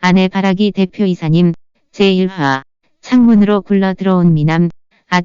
아내 바라기 대표이사님. 제1화. 창문으로 굴러 들어온 미남.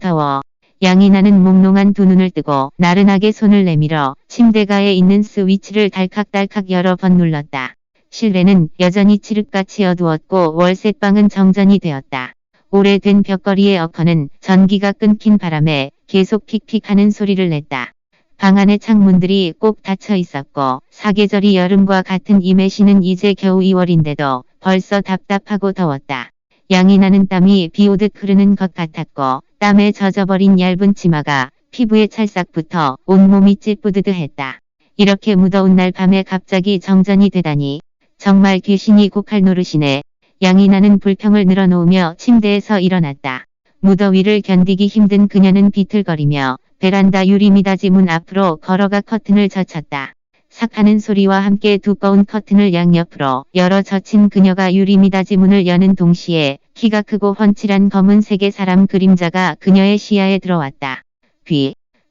더워. 양이나는 몽롱한 두 눈을 뜨고 나른하게 손을 내밀어 침대가에 있는 스위치를 달칵달칵 여러 번 눌렀다. 실내는 여전히 칠흑같이 어두웠고 월세방은 정전이 되었다. 오래된 벽걸이의 어커는 전기가 끊긴 바람에 계속 픽픽하는 소리를 냈다. 방 안의 창문들이 꼭 닫혀 있었고 사계절이 여름과 같은 임해시는 이제 겨우 2월인데도 벌써 답답하고 더웠다. 양이나는 땀이 비오듯 흐르는 것 같았고 땀에 젖어버린 얇은 치마가 피부에 찰싹붙어 온몸이 찌뿌드드했다. 이렇게 무더운 날 밤에 갑자기 정전이 되다니 정말 귀신이 곡할 노릇이네. 양이나는 불평을 늘어놓으며 침대에서 일어났다. 무더위를 견디기 힘든 그녀는 비틀거리며 베란다 유리미닫이 문 앞으로 걸어가 커튼을 젖혔다. 삭 하는 소리와 함께 두꺼운 커튼을 양옆으로 열어 젖힌 그녀가 유리미닫이 문을 여는 동시에 키가 크고 훤칠한 검은색의 사람 그림자가 그녀의 시야에 들어왔다.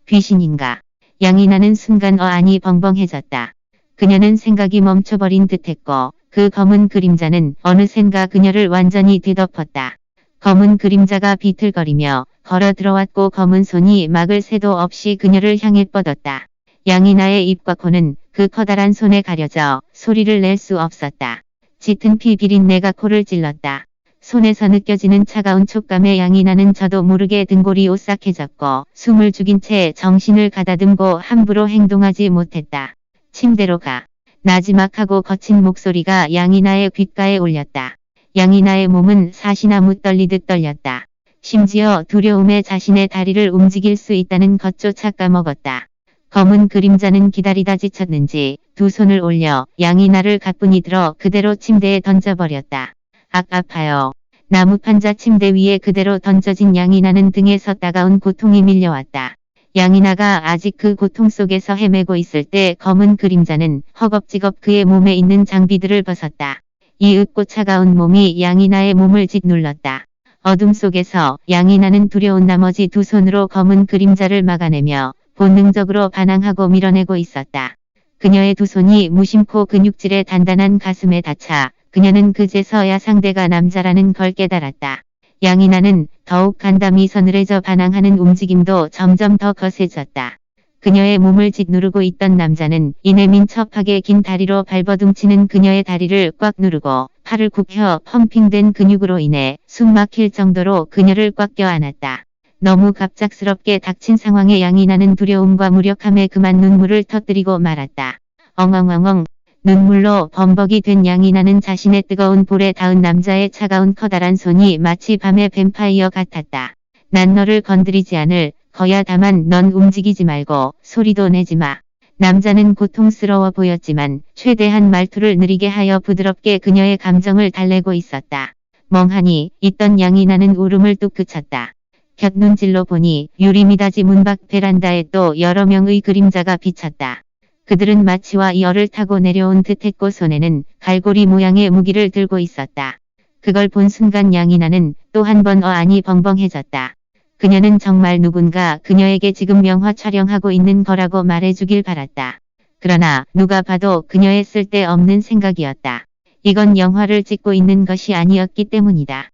귀신인가? 양이나는 순간 안이 벙벙해졌다. 그녀는 생각이 멈춰버린 듯했고 그 검은 그림자는 어느샌가 그녀를 완전히 뒤덮었다. 검은 그림자가 비틀거리며 걸어 들어왔고 검은 손이 막을 새도 없이 그녀를 향해 뻗었다. 양이나의 입과 코는 그 커다란 손에 가려져 소리를 낼 수 없었다. 짙은 피 비린내가 코를 찔렀다. 손에서 느껴지는 차가운 촉감에 양이나는 저도 모르게 등골이 오싹해졌고 숨을 죽인 채 정신을 가다듬고 함부로 행동하지 못했다. 침대로 가. 나지막하고 거친 목소리가 양이나의 귓가에 울렸다. 양이나의 몸은 사시나무 떨리듯 떨렸다. 심지어 두려움에 자신의 다리를 움직일 수 있다는 것조차 까먹었다. 검은 그림자는 기다리다 지쳤는지 두 손을 올려 양이나를 가뿐히 들어 그대로 침대에 던져버렸다. 아파요. 나무판자 침대 위에 그대로 던져진 양이나는 등에서 따가운 고통이 밀려왔다. 양이나가 아직 그 고통 속에서 헤매고 있을 때 검은 그림자는 허겁지겁 그의 몸에 있는 장비들을 벗었다. 이 으고 차가운 몸이 양이나의 몸을 짓눌렀다. 어둠 속에서 양이나는 두려운 나머지 두 손으로 검은 그림자를 막아내며 본능적으로 반항하고 밀어내고 있었다. 그녀의 두 손이 무심코 근육질의 단단한 가슴에 닿자 그녀는 그제서야 상대가 남자라는 걸 깨달았다. 양이나는 더욱 간담이 서늘해져 반항하는 움직임도 점점 더 거세졌다. 그녀의 몸을 짓누르고 있던 남자는 이내 민첩하게 긴 다리로 발버둥치는 그녀의 다리를 꽉 누르고 팔을 굽혀 펌핑된 근육으로 인해 숨 막힐 정도로 그녀를 꽉 껴안았다. 너무 갑작스럽게 닥친 상황에 양이나는 두려움과 무력함에 그만 눈물을 터뜨리고 말았다. 엉엉엉엉. 눈물로 범벅이 된 양이나는 자신의 뜨거운 볼에 닿은 남자의 차가운 커다란 손이 마치 밤의 뱀파이어 같았다. 난 너를 건드리지 않을 거야. 다만 넌 움직이지 말고 소리도 내지 마. 남자는 고통스러워 보였지만 최대한 말투를 느리게 하여 부드럽게 그녀의 감정을 달래고 있었다. 멍하니 있던 양이나는 울음을 뚝 그쳤다. 곁눈질로 보니 유리미닫이 문 밖 베란다에 또 여러 명의 그림자가 비쳤다. 그들은 마치와 열을 타고 내려온 듯했고 손에는 갈고리 모양의 무기를 들고 있었다. 그걸 본 순간 양이나는 또 한 번 안이 벙벙해졌다. 그녀는 정말 누군가 그녀에게 지금 명화 촬영하고 있는 거라고 말해주길 바랐다. 그러나 누가 봐도 그녀의 쓸데없는 생각이었다. 이건 영화를 찍고 있는 것이 아니었기 때문이다.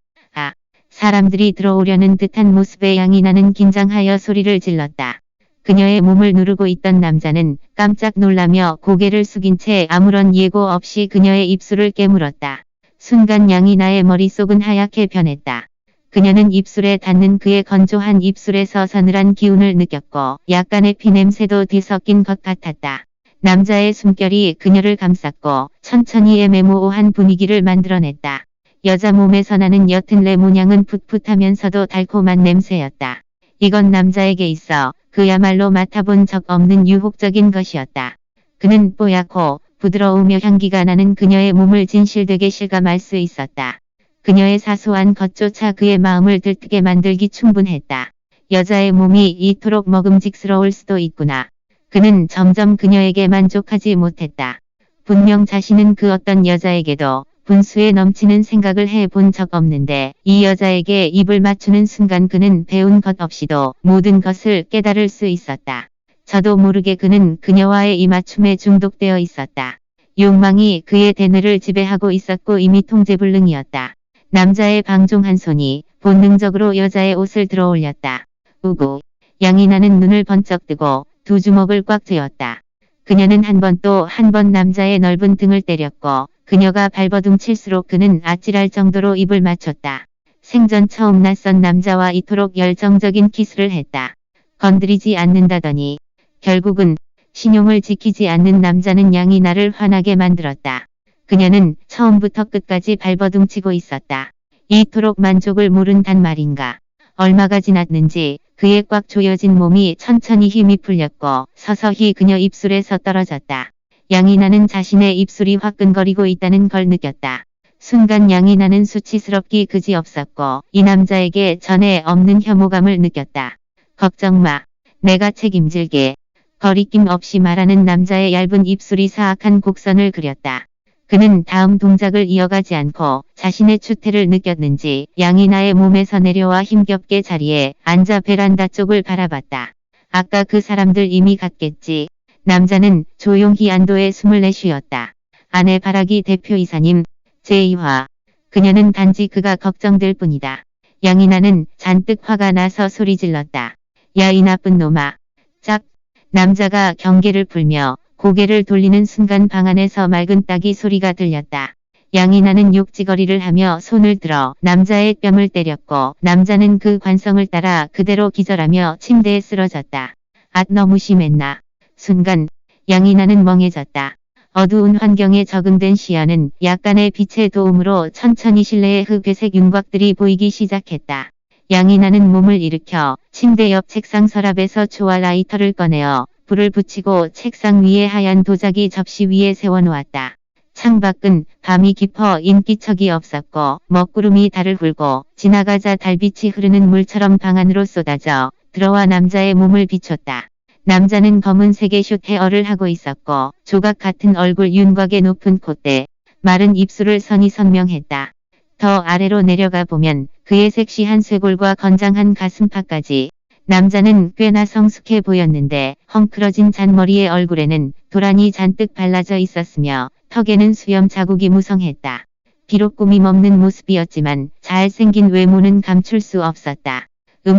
사람들이 들어오려는 듯한 모습에 양이나는 긴장하여 소리를 질렀다. 그녀의 몸을 누르고 있던 남자는 깜짝 놀라며 고개를 숙인 채 아무런 예고 없이 그녀의 입술을 깨물었다. 순간 양이나의 머릿속은 하얗게 변했다. 그녀는 입술에 닿는 그의 건조한 입술에서 서늘한 기운을 느꼈고 약간의 피냄새도 뒤섞인 것 같았다. 남자의 숨결이 그녀를 감쌌고 천천히 애매모호한 분위기를 만들어냈다. 여자 몸에서 나는 옅은 레모향은 풋풋하면서도 달콤한 냄새였다. 이건 남자에게 있어 그야말로 맡아본 적 없는 유혹적인 것이었다. 그는 뽀얗고 부드러우며 향기가 나는 그녀의 몸을 진실되게 실감할 수 있었다. 그녀의 사소한 것조차 그의 마음을 들뜨게 만들기 충분했다. 여자의 몸이 이토록 먹음직스러울 수도 있구나. 그는 점점 그녀에게 만족하지 못했다. 분명 자신은 그 어떤 여자에게도 분수에 넘치는 생각을 해본 적 없는데 이 여자에게 입을 맞추는 순간 그는 배운 것 없이도 모든 것을 깨달을 수 있었다. 저도 모르게 그는 그녀와의 이 맞춤에 중독되어 있었다. 욕망이 그의 대뇌를 지배하고 있었고 이미 통제불능이었다. 남자의 방종한 손이 본능적으로 여자의 옷을 들어올렸다. 우구. 양이나는 눈을 번쩍 뜨고 두 주먹을 꽉 쥐었다. 그녀는 한 번 또 한 번 남자의 넓은 등을 때렸고 그녀가 발버둥칠수록 그는 아찔할 정도로 입을 맞췄다. 생전 처음 낯선 남자와 이토록 열정적인 키스를 했다. 건드리지 않는다더니 결국은 신용을 지키지 않는 남자는 양이나를 화나게 만들었다. 그녀는 처음부터 끝까지 발버둥치고 있었다. 이토록 만족을 모른단 말인가. 얼마가 지났는지 그의 꽉 조여진 몸이 천천히 힘이 풀렸고 서서히 그녀 입술에서 떨어졌다. 양이나는 자신의 입술이 화끈거리고 있다는 걸 느꼈다. 순간 양이나는 수치스럽기 그지없었고 이 남자에게 전에 없는 혐오감을 느꼈다. 걱정 마. 내가 책임질게. 거리낌 없이 말하는 남자의 얇은 입술이 사악한 곡선을 그렸다. 그는 다음 동작을 이어가지 않고 자신의 추태를 느꼈는지 양이나의 몸에서 내려와 힘겹게 자리에 앉아 베란다 쪽을 바라봤다. 아까 그 사람들 이미 갔겠지. 남자는 조용히 안도의 숨을 내쉬었다. 아내 바라기 대표이사님. 제2화. 그녀는 단지 그가 걱정될 뿐이다. 양이나는 잔뜩 화가 나서 소리질렀다. 야 이 나쁜 놈아. 짝. 남자가 경계를 풀며 고개를 돌리는 순간 방 안에서 맑은 따기 소리가 들렸다. 양이나는 욕지거리를 하며 손을 들어 남자의 뺨을 때렸고 남자는 그 관성을 따라 그대로 기절하며 침대에 쓰러졌다. 앗 너무 심했나. 순간 양이나는 멍해졌다. 어두운 환경에 적응된 시야는 약간의 빛의 도움으로 천천히 실내의 흑회색 윤곽들이 보이기 시작했다. 양이나는 몸을 일으켜 침대 옆 책상 서랍에서 초와 라이터를 꺼내어 불을 붙이고 책상 위에 하얀 도자기 접시 위에 세워놓았다. 창밖은 밤이 깊어 인기척이 없었고 먹구름이 달을 훑고 지나가자 달빛이 흐르는 물처럼 방 안으로 쏟아져 들어와 남자의 몸을 비췄다. 남자는 검은색의 숏 헤어를 하고 있었고 조각 같은 얼굴 윤곽의 높은 콧대, 마른 입술을 선이 선명했다. 더 아래로 내려가 보면 그의 섹시한 쇄골과 건장한 가슴팍까지. 남자는 꽤나 성숙해 보였는데 헝클어진 잔머리의 얼굴에는 도란이 잔뜩 발라져 있었으며 턱에는 수염 자국이 무성했다. 비록 꾸밈 없는 모습이었지만 잘생긴 외모는 감출 수 없었다.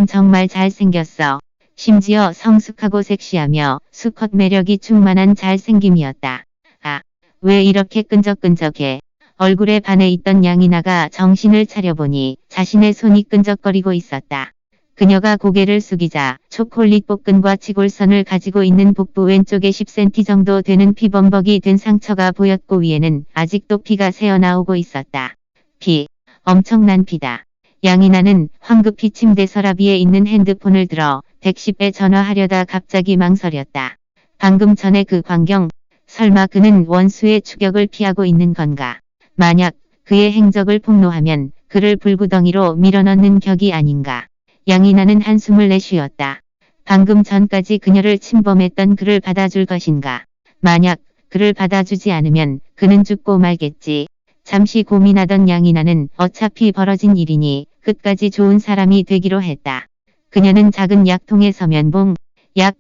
정말 잘생겼어. 심지어 성숙하고 섹시하며 수컷 매력이 충만한 잘생김이었다. 아, 왜 이렇게 끈적끈적해. 얼굴에 반해 있던 양이나가 정신을 차려보니 자신의 손이 끈적거리고 있었다. 그녀가 고개를 숙이자 초콜릿 볶음과 치골선을 가지고 있는 복부 왼쪽에 10cm 정도 되는 피범벅이 된 상처가 보였고 위에는 아직도 피가 새어나오고 있었다. 피. 엄청난 피다. 양이나는 황급히 침대 서랍 위에 있는 핸드폰을 들어 110에 전화하려다 갑자기 망설였다. 방금 전에 그 광경. 설마 그는 원수의 추격을 피하고 있는 건가? 만약 그의 행적을 폭로하면 그를 불구덩이로 밀어넣는 격이 아닌가? 양이나는 한숨을 내쉬었다. 방금 전까지 그녀를 침범했던 그를 받아줄 것인가? 만약 그를 받아주지 않으면 그는 죽고 말겠지. 잠시 고민하던 양이나는 어차피 벌어진 일이니 끝까지 좋은 사람이 되기로 했다. 그녀는 작은 약통에서 면봉, 약,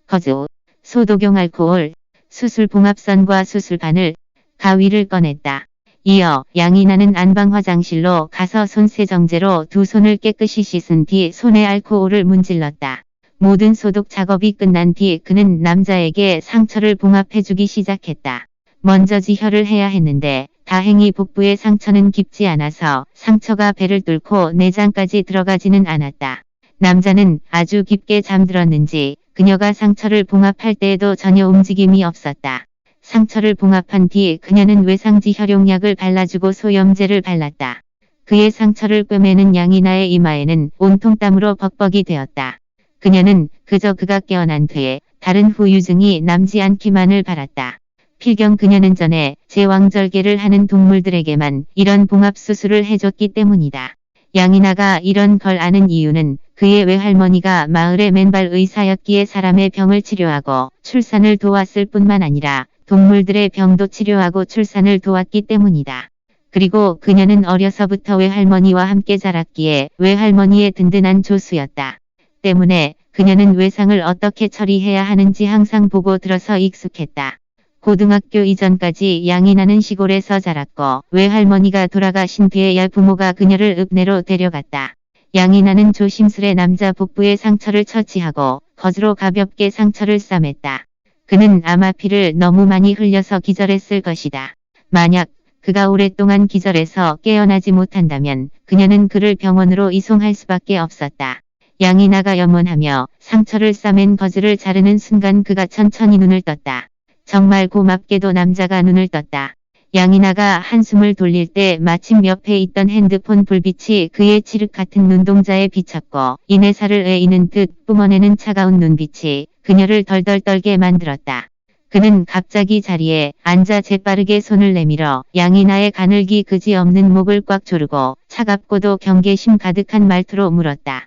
거즈, 소독용 알코올, 수술 봉합선과 수술바늘, 가위를 꺼냈다. 이어 양이나는 안방 화장실로 가서 손세정제로 두 손을 깨끗이 씻은 뒤 손에 알코올을 문질렀다. 모든 소독 작업이 끝난 뒤 그는 남자에게 상처를 봉합해주기 시작했다. 먼저 지혈을 해야 했는데 다행히 복부의 상처는 깊지 않아서 상처가 배를 뚫고 내장까지 들어가지는 않았다. 남자는 아주 깊게 잠들었는지 그녀가 상처를 봉합할 때에도 전혀 움직임이 없었다. 상처를 봉합한 뒤 그녀는 외상지 혈용약을 발라주고 소염제를 발랐다. 그의 상처를 꿰매는 양이나의 이마에는 온통 땀으로 벅벅이 되었다. 그녀는 그저 그가 깨어난 뒤에 다른 후유증이 남지 않기만을 바랐다. 필경 그녀는 전에 제왕절개를 하는 동물들에게만 이런 봉합 수술을 해줬기 때문이다. 양이나가 이런 걸 아는 이유는 그의 외할머니가 마을의 맨발 의사였기에 사람의 병을 치료하고 출산을 도왔을 뿐만 아니라 동물들의 병도 치료하고 출산을 도왔기 때문이다. 그리고 그녀는 어려서부터 외할머니와 함께 자랐기에 외할머니의 든든한 조수였다. 때문에 그녀는 외상을 어떻게 처리해야 하는지 항상 보고 들어서 익숙했다. 고등학교 이전까지 양이나는 시골에서 자랐고 외할머니가 돌아가신 뒤에야 부모가 그녀를 읍내로 데려갔다. 양이나는 조심스레 남자 복부에 상처를 처치하고 겉으로 가볍게 상처를 싸맸다. 그는 아마 피를 너무 많이 흘려서 기절했을 것이다. 만약 그가 오랫동안 기절해서 깨어나지 못한다면 그녀는 그를 병원으로 이송할 수밖에 없었다. 양이나가 염원하며 상처를 싸맨 거즈를 자르는 순간 그가 천천히 눈을 떴다. 정말 고맙게도 남자가 눈을 떴다. 양이나가 한숨을 돌릴 때 마침 옆에 있던 핸드폰 불빛이 그의 칠흑 같은 눈동자에 비쳤고 인해살을 에이는 듯 뿜어내는 차가운 눈빛이 그녀를 덜덜 떨게 만들었다. 그는 갑자기 자리에 앉아 재빠르게 손을 내밀어 양이나의 가늘기 그지없는 목을 꽉 조르고 차갑고도 경계심 가득한 말투로 물었다.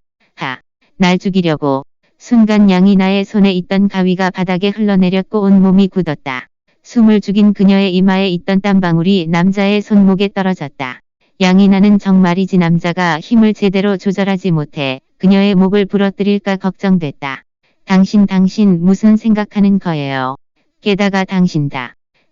날 죽이려고. 순간 양이나의 손에 있던 가위가 바닥에 흘러내렸고 온몸이 굳었다. 숨을 죽인 그녀의 이마에 있던 땀방울이 남자의 손목에 떨어졌다. 양이나는 정말이지 남자가 힘을 제대로 조절하지 못해 그녀의 목을 부러뜨릴까 걱정됐다. 당신 무슨 생각하는 거예요? 게다가 당신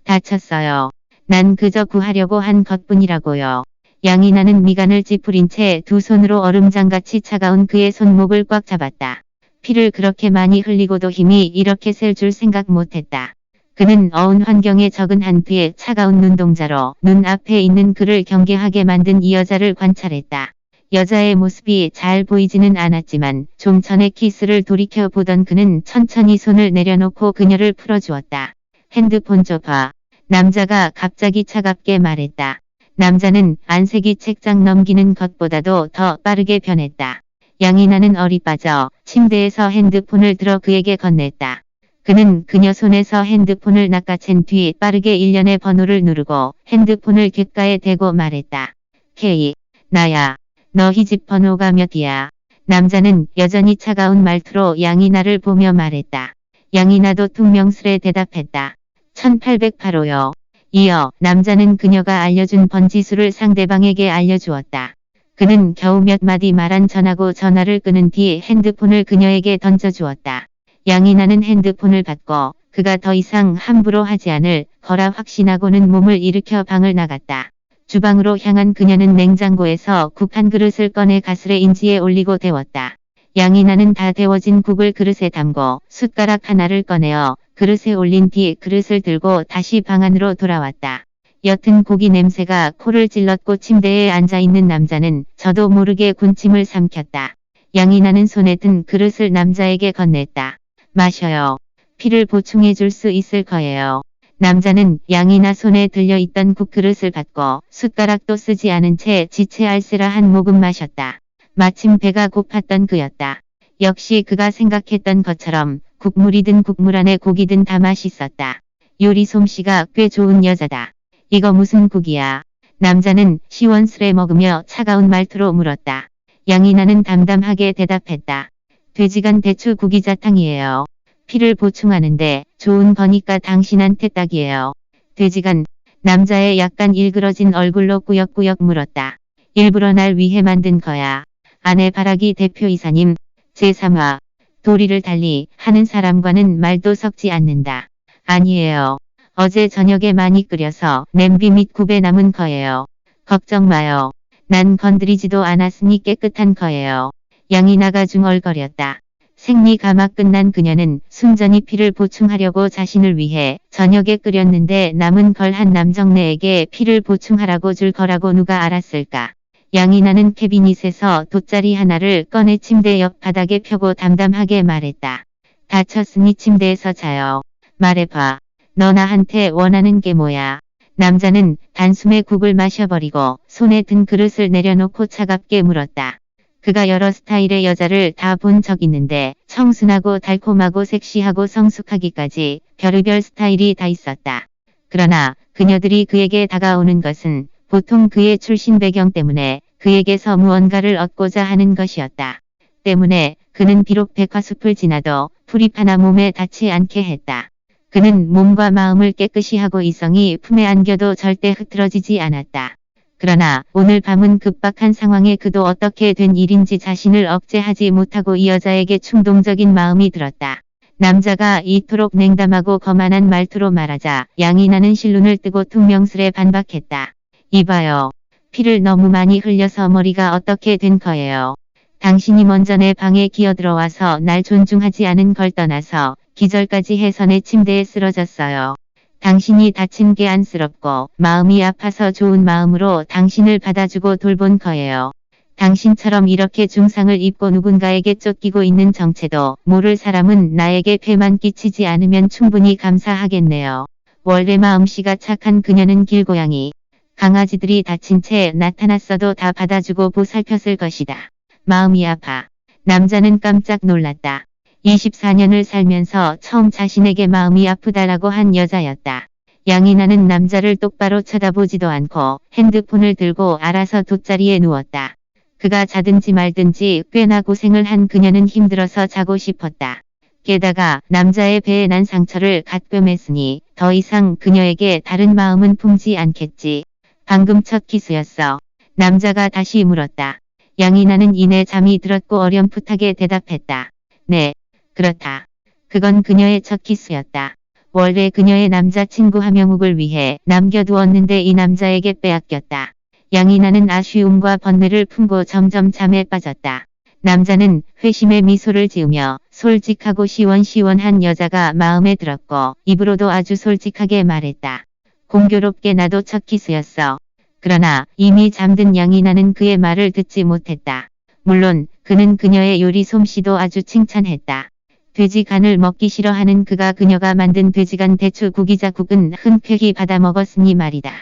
다쳤어요. 난 그저 구하려고 한 것뿐이라고요. 양이나는 미간을 찌푸린 채 두 손으로 얼음장같이 차가운 그의 손목을 꽉 잡았다. 피를 그렇게 많이 흘리고도 힘이 이렇게 셀 줄 생각 못했다. 그는 어운 환경에 적응한 뒤에 차가운 눈동자로 눈앞에 있는 그를 경계하게 만든 이 여자를 관찰했다. 여자의 모습이 잘 보이지는 않았지만 좀 전에 키스를 돌이켜보던 그는 천천히 손을 내려놓고 그녀를 풀어주었다. 핸드폰 줘봐. 남자가 갑자기 차갑게 말했다. 남자는 안색이 책장 넘기는 것보다도 더 빠르게 변했다. 양이나는 얼이 빠져 침대에서 핸드폰을 들어 그에게 건넸다. 그는 그녀 손에서 핸드폰을 낚아챈 뒤 빠르게 일련의 번호를 누르고 핸드폰을 귓가에 대고 말했다. K, 나야. 너 희집 번호가 몇이야? 남자는 여전히 차가운 말투로 양이나를 보며 말했다. 양이나도 퉁명스레 대답했다. 1808호요. 이어 남자는 그녀가 알려준 번지수를 상대방에게 알려주었다. 그는 겨우 몇 마디 말 안 전하고 전화를 끊은 뒤 핸드폰을 그녀에게 던져주었다. 양이나는 핸드폰을 받고 그가 더 이상 함부로 하지 않을 거라 확신하고는 몸을 일으켜 방을 나갔다. 주방으로 향한 그녀는 냉장고에서 국 한 그릇을 꺼내 가스레 인지에 올리고 데웠다. 양이나는 다 데워진 국을 그릇에 담고 숟가락 하나를 꺼내어 그릇에 올린 뒤 그릇을 들고 다시 방 안으로 돌아왔다. 옅은 고기 냄새가 코를 찔렀고 침대에 앉아있는 남자는 저도 모르게 군침을 삼켰다. 양이나는 손에 든 그릇을 남자에게 건넸다. 마셔요. 피를 보충해 줄 수 있을 거예요. 남자는 양이나 손에 들려있던 국그릇을 받고 숟가락도 쓰지 않은 채 지체 알쓰라한 모금 마셨다. 마침 배가 고팠던 그였다. 역시 그가 생각했던 것처럼 국물이든 국물 안에 고기든 다 맛있었다. 요리 솜씨가 꽤 좋은 여자다. 이거 무슨 국이야? 남자는 시원스레 먹으며 차가운 말투로 물었다. 양이나는 담담하게 대답했다. 돼지간 대추 구기자탕이에요. 피를 보충하는데 좋은 거니까 당신한테 딱이에요. 돼지간. 남자의 약간 일그러진 얼굴로 꾸역꾸역 물었다. 일부러 날 위해 만든 거야. 아내 바라기 대표이사님. 제3화. 도리를 달리 하는 사람과는 말도 섞지 않는다. 아니에요. 어제 저녁에 많이 끓여서 냄비 밑 굽에 남은 거예요. 걱정 마요. 난 건드리지도 않았으니 깨끗한 거예요. 양이나가 중얼거렸다. 생리가 막 끝난 그녀는 순전히 피를 보충하려고 자신을 위해 저녁에 끓였는데 남은 걸 한 남정네에게 피를 보충하라고 줄 거라고 누가 알았을까. 양이나는 캐비닛에서 돗자리 하나를 꺼내 침대 옆 바닥에 펴고 담담하게 말했다. 다쳤으니 침대에서 자요. 말해봐. 너 나한테 원하는 게 뭐야? 남자는 단숨에 국을 마셔버리고 손에 든 그릇을 내려놓고 차갑게 물었다. 그가 여러 스타일의 여자를 다 본 적 있는데 청순하고 달콤하고 섹시하고 성숙하기까지 별의별 스타일이 다 있었다. 그러나 그녀들이 그에게 다가오는 것은 보통 그의 출신 배경 때문에 그에게서 무언가를 얻고자 하는 것이었다. 때문에 그는 비록 백화숲을 지나도 풀잎 하나 몸에 닿지 않게 했다. 그는 몸과 마음을 깨끗이 하고 이성이 품에 안겨도 절대 흐트러지지 않았다. 그러나 오늘 밤은 급박한 상황에 그도 어떻게 된 일인지 자신을 억제하지 못하고 이 여자에게 충동적인 마음이 들었다. 남자가 이토록 냉담하고 거만한 말투로 말하자 양이나는 실눈을 뜨고 퉁명스레 반박했다. 이봐요. 피를 너무 많이 흘려서 머리가 어떻게 된 거예요. 당신이 먼저 내 방에 기어들어와서 날 존중하지 않은 걸 떠나서 기절까지 해서 내 침대에 쓰러졌어요. 당신이 다친 게 안쓰럽고 마음이 아파서 좋은 마음으로 당신을 받아주고 돌본 거예요. 당신처럼 이렇게 중상을 입고 누군가에게 쫓기고 있는 정체도 모를 사람은 나에게 폐만 끼치지 않으면 충분히 감사하겠네요. 원래 마음씨가 착한 그녀는 길고양이, 강아지들이 다친 채 나타났어도 다 받아주고 보살폈을 것이다. 마음이 아파. 남자는 깜짝 놀랐다. 24년을 살면서 처음 자신에게 마음이 아프다라고 한 여자였다. 양이나는 남자를 똑바로 쳐다보지도 않고 핸드폰을 들고 알아서 돗자리에 누웠다. 그가 자든지 말든지 꽤나 고생을 한 그녀는 힘들어서 자고 싶었다. 게다가 남자의 배에 난 상처를 갓꿰맸으니 더 이상 그녀에게 다른 마음은 품지 않겠지. 방금 첫 키스였어. 남자가 다시 물었다. 양이나는 이내 잠이 들었고 어렴풋하게 대답했다. 네, 그렇다. 그건 그녀의 첫 키스였다. 원래 그녀의 남자친구 하명욱을 위해 남겨두었는데 이 남자에게 빼앗겼다. 양이나는 아쉬움과 번뇌를 품고 점점 잠에 빠졌다. 남자는 회심의 미소를 지으며 솔직하고 시원시원한 여자가 마음에 들었고 입으로도 아주 솔직하게 말했다. 공교롭게 나도 첫 키스였어. 그러나 이미 잠든 양이나는 그의 말을 듣지 못했다. 물론 그는 그녀의 요리 솜씨도 아주 칭찬했다. 돼지 간을 먹기 싫어하는 그가 그녀가 만든 돼지간 대추 구기자국은 흔쾌히 받아 먹었으니 말이다.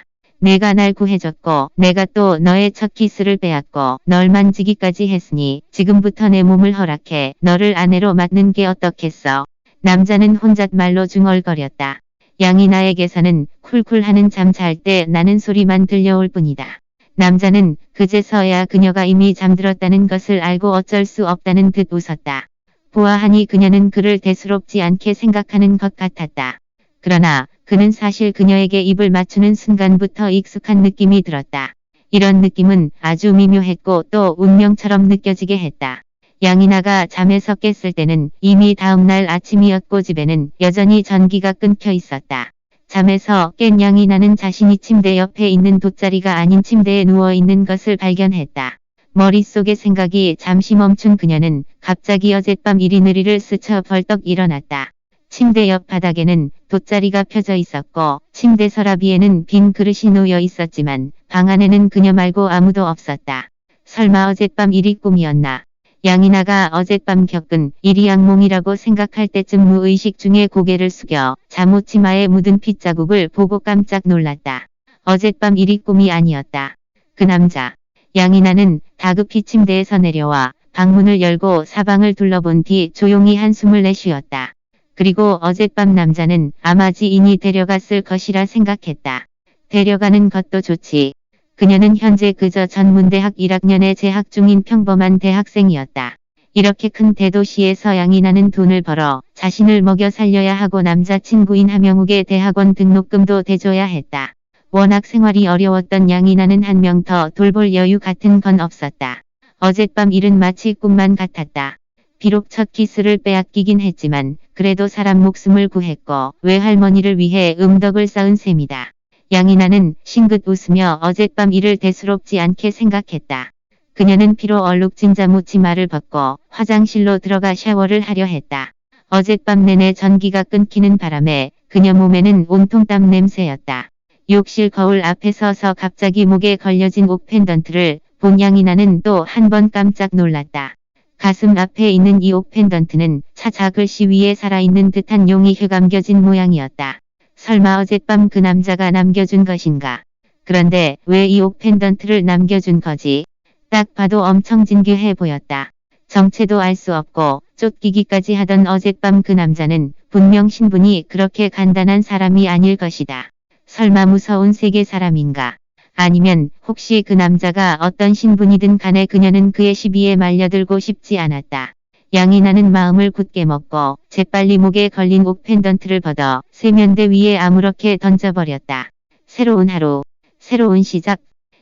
내가 날 구해줬고 내가 또 너의 첫 키스를 빼앗고 널 만지기까지 했으니 지금부터 내 몸을 허락해 너를 아내로 맡는 게 어떻겠어. 남자는 혼잣말로 중얼거렸다. 양이나에게서는 쿨쿨하는 잠 잘 때 나는 소리만 들려올 뿐이다. 남자는 그제서야 그녀가 이미 잠들었다는 것을 알고 어쩔 수 없다는 듯 웃었다. 보아하니 그녀는 그를 대수롭지 않게 생각하는 것 같았다. 그러나 그는 사실 그녀에게 입을 맞추는 순간부터 익숙한 느낌이 들었다. 이런 느낌은 아주 미묘했고 또 운명처럼 느껴지게 했다. 양이나가 잠에서 깼을 때는 이미 다음날 아침이었고 집에는 여전히 전기가 끊겨 있었다. 잠에서 깬 양이나는 자신이 침대 옆에 있는 돗자리가 아닌 침대에 누워있는 것을 발견했다. 머릿속의 생각이 잠시 멈춘 그녀는 갑자기 어젯밤 이리느리를 스쳐 벌떡 일어났다. 침대 옆 바닥에는 돗자리가 펴져 있었고 침대 서랍위에는 빈 그릇이 놓여 있었지만 방 안에는 그녀 말고 아무도 없었다. 설마 어젯밤 일이 꿈이었나? 양이나가 어젯밤 겪은 일이 악몽이라고 생각할 때쯤 무의식 중에 고개를 숙여 잠옷 치마에 묻은 핏자국을 보고 깜짝 놀랐다. 어젯밤 일이 꿈이 아니었다. 그 남자. 양이나는 다급히 침대에서 내려와 방문을 열고 사방을 둘러본 뒤 조용히 한숨을 내쉬었다. 그리고 어젯밤 남자는 아마 지인이 데려갔을 것이라 생각했다. 데려가는 것도 좋지. 그녀는 현재 그저 전문대학 1학년에 재학 중인 평범한 대학생이었다. 이렇게 큰 대도시에서 양이나는 돈을 벌어 자신을 먹여 살려야 하고 남자친구인 하명욱의 대학원 등록금도 대줘야 했다. 워낙 생활이 어려웠던 양이나는 한 명 더 돌볼 여유 같은 건 없었다. 어젯밤 일은 마치 꿈만 같았다. 비록 첫 키스를 빼앗기긴 했지만 그래도 사람 목숨을 구했고 외할머니를 위해 음덕을 쌓은 셈이다. 양이나는 싱긋 웃으며 어젯밤 일을 대수롭지 않게 생각했다. 그녀는 피로 얼룩진 잠옷 치마를 벗고 화장실로 들어가 샤워를 하려 했다. 어젯밤 내내 전기가 끊기는 바람에 그녀 몸에는 온통 땀 냄새였다. 욕실 거울 앞에 서서 갑자기 목에 걸려진 옥 펜던트를 본 양이나는 또 한 번 깜짝 놀랐다. 가슴 앞에 있는 이 옥 펜던트는 차자 글씨 위에 살아있는 듯한 용이 휘감겨진 모양이었다. 설마 어젯밤 그 남자가 남겨준 것인가? 그런데 왜 이 옥 펜던트를 남겨준 거지? 딱 봐도 엄청 진귀해 보였다. 정체도 알 수 없고 쫓기기까지 하던 어젯밤 그 남자는 분명 신분이 그렇게 간단한 사람이 아닐 것이다. 설마 무서운 세계 사람인가? 아니면 혹시 그 남자가 어떤 신분이든 간에 그녀는 그의 시비에 말려들고 싶지 않았다. 양이나는 마음을 굳게 먹고 재빨리 목에 걸린 옥 펜던트를 벗어 세면대 위에 아무렇게 던져버렸다. 새로운 하루, 새로운 시작.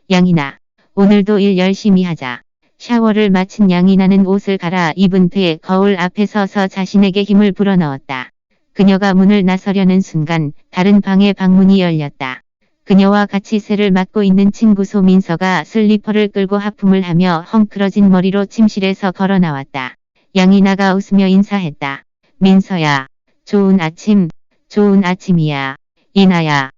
양이나, 오늘도 일 열심히 하자. 샤워를 마친 양이나는 옷을 갈아입은 뒤 거울 앞에 서서 자신에게 힘을 불어넣었다. 그녀가 문을 나서려는 순간 다른 방의 방문이 열렸다. 그녀와 같이 새를 맡고 있는 친구 소민서가 슬리퍼를 끌고 하품을 하며 헝클어진 머리로 침실에서 걸어 나왔다. 양이나가 웃으며 인사했다. 민서야. 좋은 아침. 좋은 아침이야. 이나야.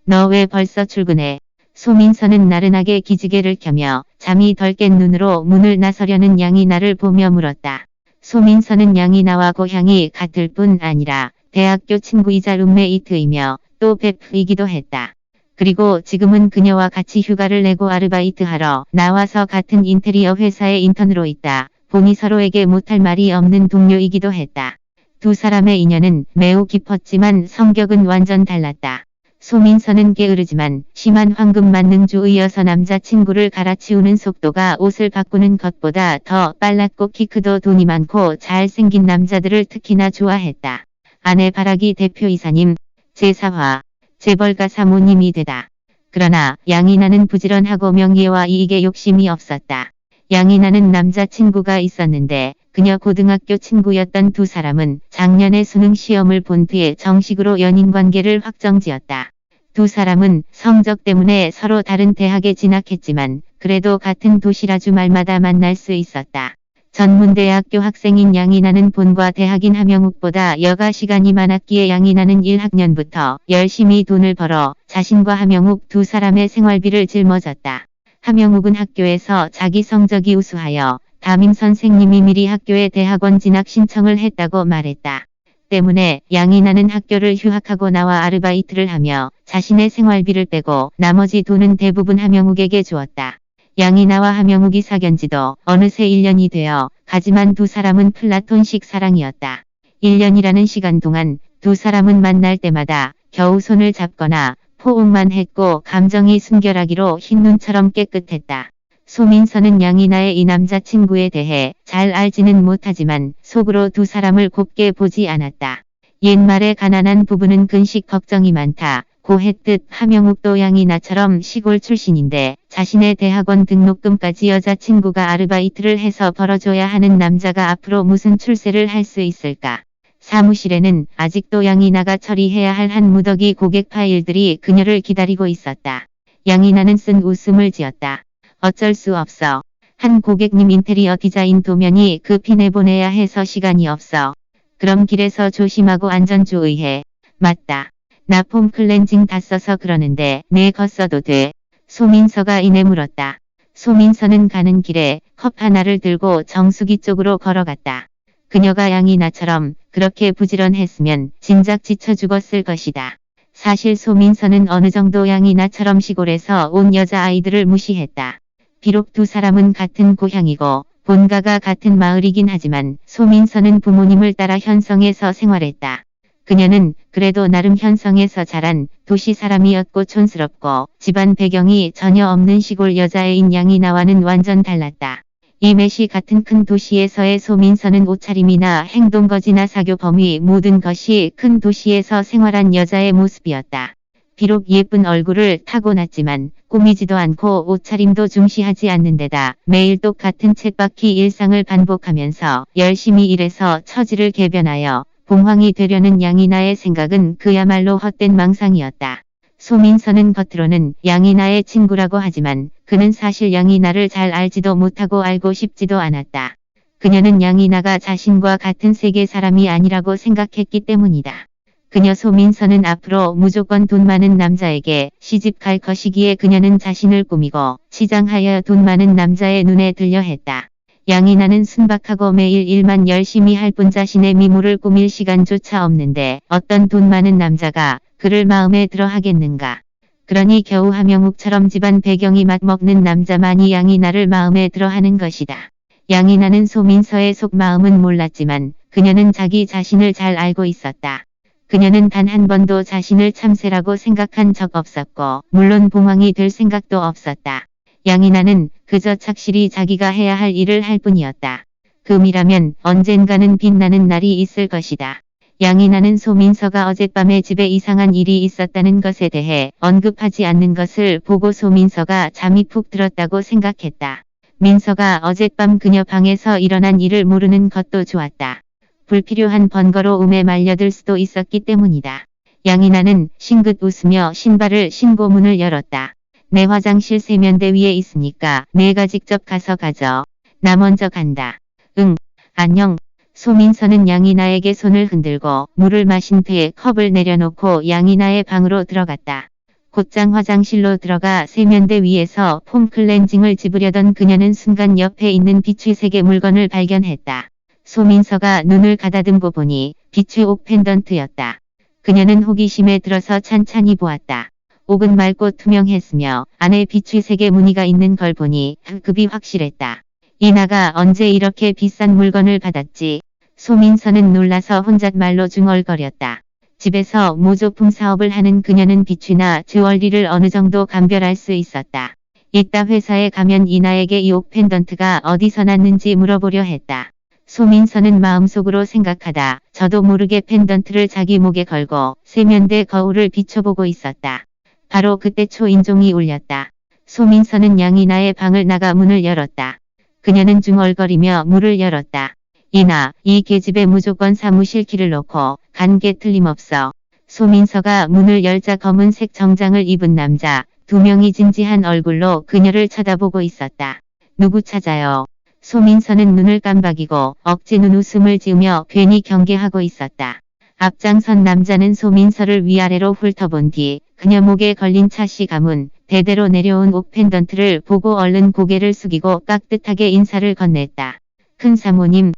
너 왜 벌써 출근해? 소민서는 나른하게 기지개를 켜며 잠이 덜 깬 눈으로 문을 나서려는 양이나를 보며 물었다. 소민서는 양이나와 고향이 같을 뿐 아니라 대학교 친구이자 룸메이트이며 또 베프이기도 했다. 그리고 지금은 그녀와 같이 휴가를 내고 아르바이트하러 나와서 같은 인테리어 회사에 인턴으로 있다 보니 서로에게 못할 말이 없는 동료이기도 했다. 두 사람의 인연은 매우 깊었지만 성격은 완전 달랐다. 소민서는 게으르지만 심한 황금 만능주의여서 남자친구를 갈아치우는 속도가 옷을 바꾸는 것보다 더 빨랐고 키 크도 돈이 많고 잘생긴 남자들을 특히나 좋아했다. 아내 바라기 대표이사님, 제4화, 재벌가 사모님이 되다. 그러나 양이나는 부지런하고 명예와 이익에 욕심이 없었다. 양이나는 남자친구가 있었는데 그녀 고등학교 친구였던 두 사람은 작년에 수능 시험을 본 뒤에 정식으로 연인관계를 확정지었다. 두 사람은 성적 때문에 서로 다른 대학에 진학했지만 그래도 같은 도시라 주말마다 만날 수 있었다. 전문대학교 학생인 양이나는 본과 대학인 함영욱보다 여가 시간이 많았기에 양이나는 1학년부터 열심히 돈을 벌어 자신과 함영욱 두 사람의 생활비를 짊어졌다. 함영욱은 학교에서 자기 성적이 우수하여 담임 선생님이 미리 학교에 대학원 진학 신청을 했다고 말했다. 때문에 양이나는 학교를 휴학하고 나와 아르바이트를 하며 자신의 생활비를 빼고 나머지 돈은 대부분 함영욱에게 주었다. 양이나와 함영욱이 사귄 지도 어느새 1년이 되어 가지만 두 사람은 플라톤식 사랑이었다. 1년이라는 시간 동안 두 사람은 만날 때마다 겨우 손을 잡거나 포옹만 했고 감정이 순결하기로 흰눈처럼 깨끗했다. 소민서는 양이나의 이 남자친구에 대해 잘 알지는 못하지만 속으로 두 사람을 곱게 보지 않았다. 옛말에 가난한 부부는 근식 걱정이 많다. 고 했듯 함영욱도 양이나처럼 시골 출신인데 자신의 대학원 등록금까지 여자친구가 아르바이트를 해서 벌어줘야 하는 남자가 앞으로 무슨 출세를 할 수 있을까. 사무실에는 아직도 양이나가 처리해야 할 한 무더기 고객 파일들이 그녀를 기다리고 있었다. 양이나는 쓴 웃음을 지었다. 어쩔 수 없어. 한 고객님 인테리어 디자인 도면이 급히 내보내야 해서 시간이 없어. 그럼 길에서 조심하고 안전주의해. 맞다. 나 폼 클렌징 다 써서 그러는데 내 거 써도 돼? 소민서가 이내 물었다. 소민서는 가는 길에 컵 하나를 들고 정수기 쪽으로 걸어갔다. 그녀가 양이나처럼 그렇게 부지런했으면 진작 지쳐 죽었을 것이다. 사실 소민서는 어느 정도 양이나처럼 시골에서 온 여자아이들을 무시했다. 비록 두 사람은 같은 고향이고 본가가 같은 마을이긴 하지만 소민서는 부모님을 따라 현성에서 생활했다. 그녀는 그래도 나름 현성에서 자란 도시 사람이었고 촌스럽고 집안 배경이 전혀 없는 시골 여자애인 양이나와는 완전 달랐다. 이매시 같은 큰 도시에서의 소민서는 옷차림이나 행동거지나 사교 범위 모든 것이 큰 도시에서 생활한 여자의 모습이었다. 비록 예쁜 얼굴을 타고났지만 꾸미지도 않고 옷차림도 중시하지 않는 데다 매일 똑같은 쳇바퀴 일상을 반복하면서 열심히 일해서 처지를 개변하여 봉황이 되려는 양이나의 생각은 그야말로 헛된 망상이었다. 소민서는 겉으로는 양이나의 친구라고 하지만 그는 사실 양이나를 잘 알지도 못하고 알고 싶지도 않았다. 그녀는 양이나가 자신과 같은 세계 사람이 아니라고 생각했기 때문이다. 그녀 소민서는 앞으로 무조건 돈 많은 남자에게 시집 갈 것이기에 그녀는 자신을 꾸미고 치장하여 돈 많은 남자의 눈에 들려 했다. 양이나는 순박하고 매일 일만 열심히 할 뿐 자신의 미모를 꾸밀 시간조차 없는데 어떤 돈 많은 남자가 그를 마음에 들어 하겠는가. 그러니 겨우 함영욱처럼 집안 배경이 맞먹는 남자만이 양이나를 마음에 들어 하는 것이다. 양이나는 소민서의 속마음은 몰랐지만 그녀는 자기 자신을 잘 알고 있었다. 그녀는 단 한 번도 자신을 참새라고 생각한 적 없었고 물론 봉황이 될 생각도 없었다. 양이나는 그저 착실히 자기가 해야 할 일을 할 뿐이었다. 금이라면 언젠가는 빛나는 날이 있을 것이다. 양이나는 소민서가 어젯밤에 집에 이상한 일이 있었다는 것에 대해 언급하지 않는 것을 보고 소민서가 잠이 푹 들었다고 생각했다. 민서가 어젯밤 그녀 방에서 일어난 일을 모르는 것도 좋았다. 불필요한 번거로움에 말려들 수도 있었기 때문이다. 양인아는 싱긋 웃으며 신발을 신고 문을 열었다. 내 화장실 세면대 위에 있으니까 내가 직접 가서 가져. 나 먼저 간다. 응, 안녕. 소민서는 양인아에게 손을 흔들고 물을 마신 뒤에 컵을 내려놓고 양인아의 방으로 들어갔다. 곧장 화장실로 들어가 세면대 위에서 폼 클렌징을 집으려던 그녀는 순간 옆에 있는 비추색의 물건을 발견했다. 소민서가 눈을 가다듬고 보니 비추옥 펜던트였다. 그녀는 호기심에 들어서 찬찬히 보았다. 옥은 맑고 투명했으며 안에 비추색의 무늬가 있는 걸 보니 급이 확실했다. 이나가 언제 이렇게 비싼 물건을 받았지? 소민서는 놀라서 혼잣말로 중얼거렸다. 집에서 모조품 사업을 하는 그녀는 비추나 주얼리를 어느 정도 감별할 수 있었다. 이따 회사에 가면 이나에게 이 옥 펜던트가 어디서 났는지 물어보려 했다. 소민서는 마음속으로 생각하다 저도 모르게 펜던트를 자기 목에 걸고 세면대 거울을 비춰보고 있었다. 바로 그때 초인종이 울렸다. 소민서는 양이나의 방을 나가 문을 열었다. 그녀는 중얼거리며 문을 열었다. 이나, 이 계집에 무조건 사무실 키를 놓고 간 게 틀림없어. 소민서가 문을 열자 검은색 정장을 입은 남자 2명이 진지한 얼굴로 그녀를 쳐다보고 있었다. 누구 찾아요? 소민서는 눈을 깜박이고 억지 눈웃음을 지으며 괜히 경계하고 있었다. 앞장선 남자는 소민서를 위아래로 훑어본 뒤 그녀 목에 걸린 차씨 가문, 대대로 내려온 옥 펜던트를 보고 얼른 고개를 숙이고 깍듯하게 인사를 건넸다. 큰 사모님,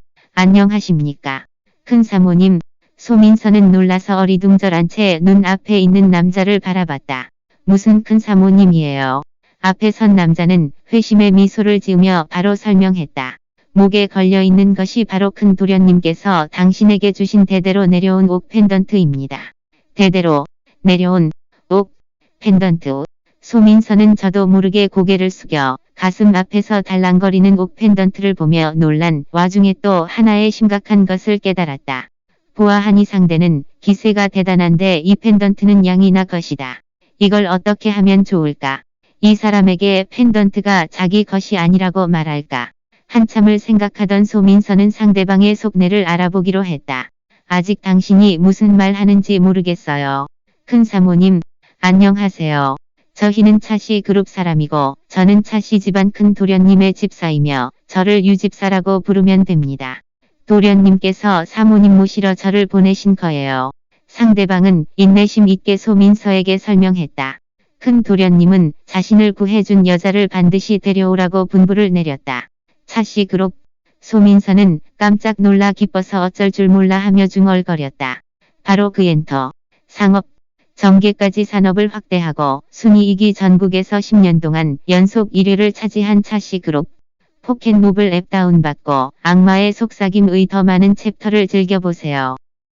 안녕하십니까? 큰 사모님. 소민서는 놀라서 어리둥절한 채 눈앞에 있는 남자를 바라봤다. 무슨 큰 사모님이에요? 앞에 선 남자는 회심의 미소를 지으며 바로 설명했다. 목에 걸려있는 것이 바로 큰 도련님께서 당신에게 주신 대대로 내려온 옥 펜던트입니다. 대대로 내려온 옥 펜던트. 소민서는 저도 모르게 고개를 숙여 가슴 앞에서 달랑거리는 옥 펜던트를 보며 놀란 와중에 또 하나의 심각한 것을 깨달았다. 보아하니 상대는 기세가 대단한데 이 펜던트는 양이나 것이다. 이걸 어떻게 하면 좋을까? 이 사람에게 펜던트가 자기 것이 아니라고 말할까? 한참을 생각하던 소민서는 상대방의 속내를 알아보기로 했다. 아직 당신이 무슨 말 하는지 모르겠어요. 큰 사모님, 안녕하세요. 저희는 차씨 그룹 사람이고 저는 차씨 집안 큰 도련님의 집사이며 저를 유집사라고 부르면 됩니다. 도련님께서 사모님 모시러 저를 보내신 거예요. 상대방은 인내심 있게 소민서에게 설명했다. 큰 도련님은 자신을 구해준 여자를 반드시 데려오라고 분부를 내렸다. 차씨 그룹. 소민서는 깜짝 놀라 기뻐서 어쩔 줄 몰라 하며 중얼거렸다. 바로 그 엔터. 상업. 정계까지 산업을 확대하고 순이익이 전국에서 10년 동안 연속 1위를 차지한 차씨 그룹. 포켓모블 앱 다운받고 악마의 속삭임의 더 많은 챕터를 즐겨보세요.